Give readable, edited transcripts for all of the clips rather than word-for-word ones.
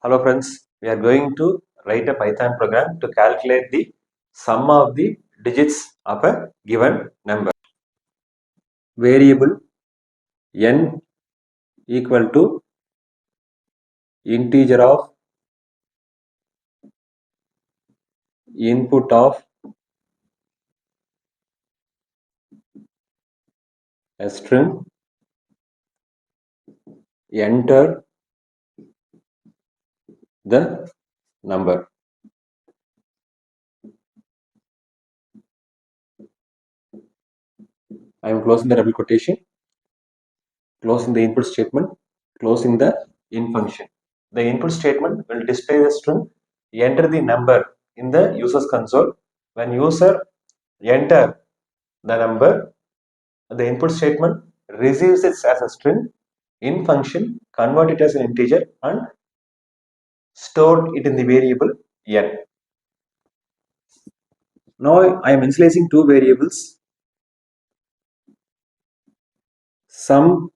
Hello friends, we are going to write a Python program to calculate the sum of the digits of a given number. Variable n equal to integer of input of a string, enter the number. I am closing the double quotation, closing the input statement, closing the in function. The input statement will display the string, enter the number in the user's console. When user enter the number, the input statement receives it as a string in function, convert it as an integer and store it in the variable n. Now I am initializing two variables, sum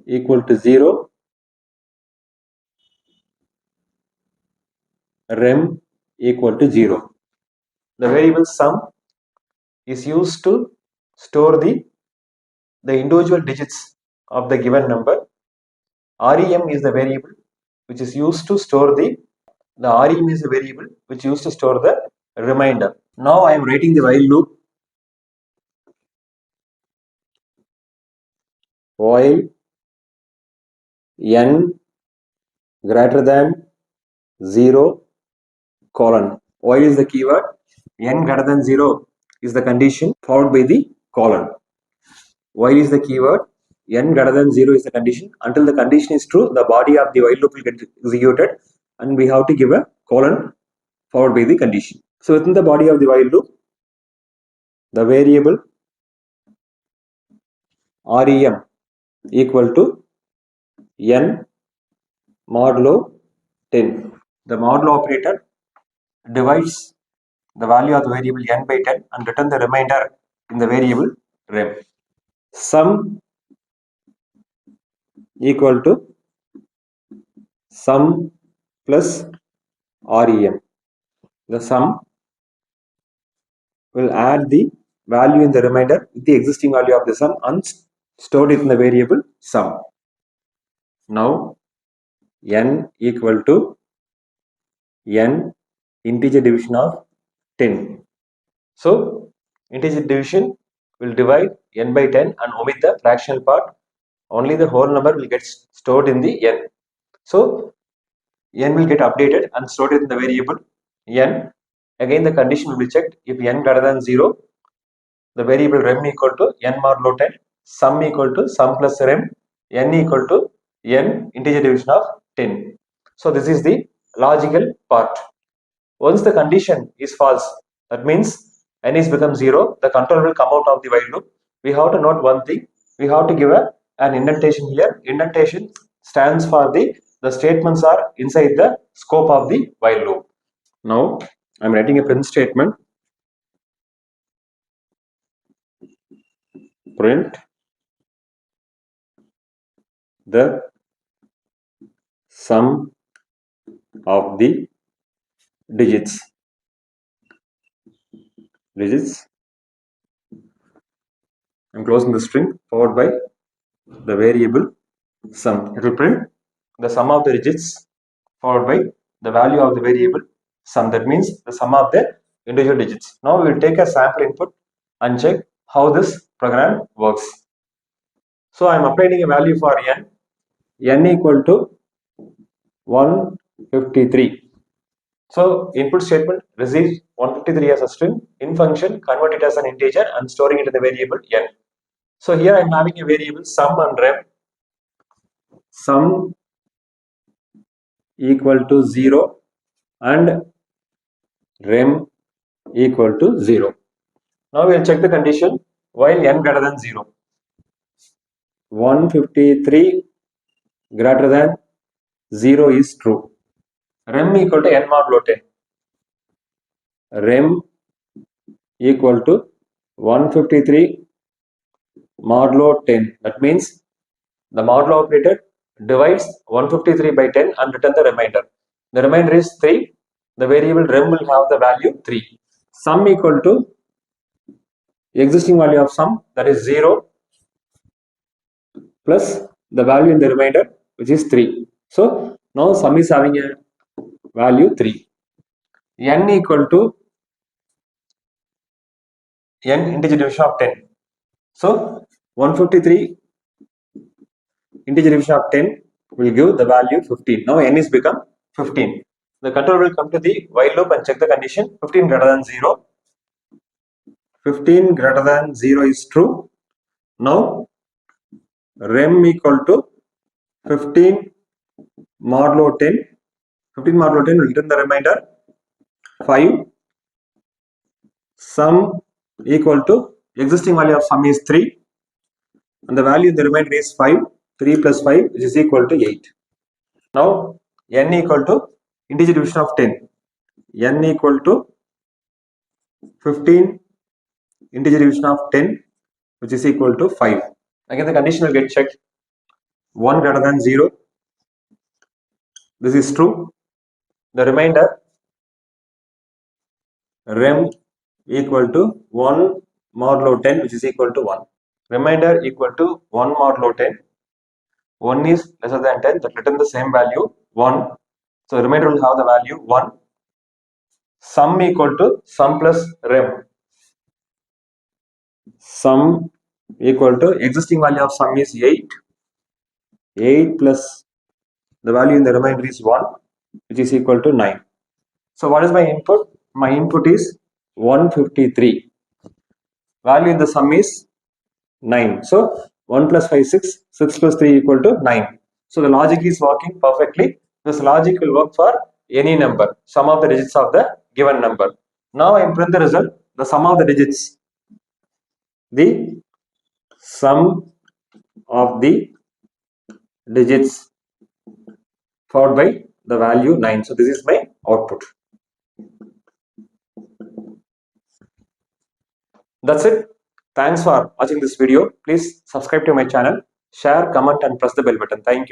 equal to 0, rem equal to 0. The variable sum is used to store the individual digits of the given number. Rem is the variable which is used to store the rem is the variable which used to store the remainder. Now I am writing the while loop. While n greater than 0 colon. While is the keyword, n greater than 0 is the condition followed by the colon. While is the keyword, n greater than 0 is the condition. Until the condition is true, the body of the while loop will get executed and we have to give a colon followed by the condition. So within the body of the while loop, the variable rem equal to n modulo 10. The modulo operator divides the value of the variable n by 10 and return the remainder in the variable rem. Sum equal to sum plus rem. The sum will add the value in the remainder with the existing value of the sum and stored it in the variable sum. Now n equal to n integer division of 10. So integer division will divide n by 10 and omit the fractional part. Only the whole number will get stored in the n. So n will get updated and stored in the variable n. Again the condition will be checked. If n greater than 0, the variable rem equal to n modulo 10, sum equal to sum plus rem, n equal to n integer division of 10. So this is the logical part. Once the condition is false, that means n is become 0, the control will come out of the while loop. We have to note one thing, we have to give an indentation here. Indentation stands for the statements are inside the scope of the while loop. Now I am writing a print statement. Print the sum of the digits. I'm closing the string followed by the variable sum. It will print the sum of the digits followed by the value of the variable sum. That means the sum of the individual digits. Now we will take a sample input and check how this program works. So I am applying a value for n equal to 153. So input statement receives 153 as a string, in function convert it as an integer and storing it in the variable n. So here I am having a variable sum and rem. Sum equal to 0 and rem equal to 0. Now we will check the condition while n greater than 0. 153 greater than 0 is true. Rem equal to n modulo 10. Rem equal to 153 modulo 10. That means the modulo operator divides 153 by 10 and return the remainder. The remainder is 3. The variable rem will have the value 3. Sum equal to existing value of sum, that is 0, plus the value in the remainder, which is 3. So now sum is having a value 3. N equal to n integer division of 10. So 153 integer division of 10 will give the value 15. Now n is become 15. The control will come to the while loop and check the condition. 15 greater than 0. 15 greater than 0 is true. Now rem equal to 15 modulo 10. 15 modulo 10 will return the remainder 5. Sum equal to existing value of sum is 3 and the value in the remainder is 5. 3 plus 5 which is equal to 8. Now n equal to integer division of 10. N equal to 15 integer division of 10 which is equal to 5. Again the condition will get checked. 1 greater than 0. This is true. The remainder rem equal to 1 modulo 10 which is equal to 1. Remainder equal to 1 modulo 10. 1 is lesser than 10, that return the same value 1. So the remainder will have the value 1. Sum equal to sum plus rem. Sum equal to existing value of sum is 8. 8 plus the value in the remainder is 1 which is equal to 9. So what is my input? My input is 153. Value in the sum is 9. So 1 plus 5 6. 6 plus 3 equal to 9. So the logic is working perfectly. This logic will work for any number, sum of the digits of the given number. Now I print the result, the sum of the digits. The sum of the digits followed by the value 9. So this is my output. That's it. Thanks for watching this video. Please subscribe to my channel, share, comment and press the bell button. Thank you.